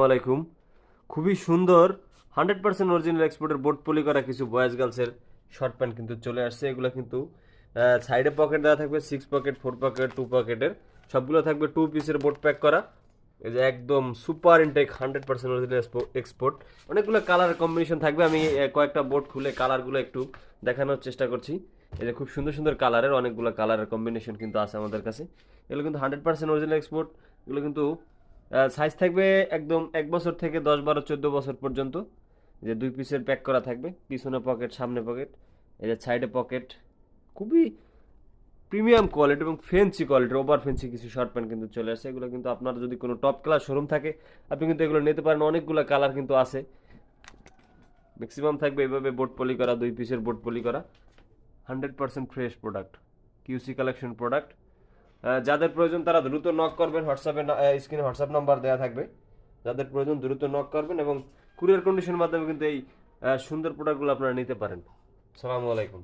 আলাইকুম। খুবই সুন্দর 100% অরিজিনাল এক্সপোর্টের বোট পলি করা কিছু বয়েজ গার্লসের শর্ট প্যান্ট কিন্তু চলে আসছে। এগুলো কিন্তু সাইডে পকেট দেওয়া থাকবে, 6 পকেট, 4 পকেট, 2 পকেটের, সবগুলো থাকবে 2 পিসের বোট প্যাক করা। এই যে একদম সুপার ইনটেক 100% অরিজিনাল এক্সপোর্ট। অনেকগুলো কালার কম্বিনেশন থাকবে। আমি কয়েকটা বোট খুলে কালারগুলো একটু দেখানোর চেষ্টা করছি। এই যে খুব সুন্দর সুন্দর কালারের অনেকগুলো কালারের কম্বিনেশন কিন্তু আছে আমাদের কাছে। এগুলো কিন্তু 100% অরিজিনাল এক্সপোর্ট। এগুলো কিন্তু সাইজ থাকবে একদম 1 বছর থেকে 10, 12, 14 বছর পর্যন্ত। যে 2 পিসের প্যাক করা থাকবে, পিছনে পকেট, সামনে পকেট, এই যে সাইডে পকেট। খুবই প্রিমিয়াম কোয়ালিটি এবং ফেন্সি কোয়ালিটির ওভার ফেন্সি কিছু শর্ট প্যান্ট কিন্তু চলে আসে। এগুলো কিন্তু আপনার যদি কোনো টপ ক্লাস শোরুম থাকে, আপনি কিন্তু এগুলো নিতে পারেন। অনেকগুলো কালার কিন্তু আছে। ম্যাক্সিমাম থাকবে এভাবে বোট পলি করা, 2 পিসের বোট পলি করা, 100% fresh product, QC collection product. যাদের প্রয়োজন তারা দ্রুত নক করবেন। হোয়াটসঅ্যাপে স্ক্রিনে হোয়াটসঅ্যাপ নাম্বার দেওয়া থাকবে। যাদের প্রয়োজন দ্রুত নক করবেন এবং কুরিয়ার কন্ডিশনের মাধ্যমে কিন্তু এই সুন্দর প্রোডাক্টগুলো আপনারা নিতে পারেন। সালামু আলাইকুম।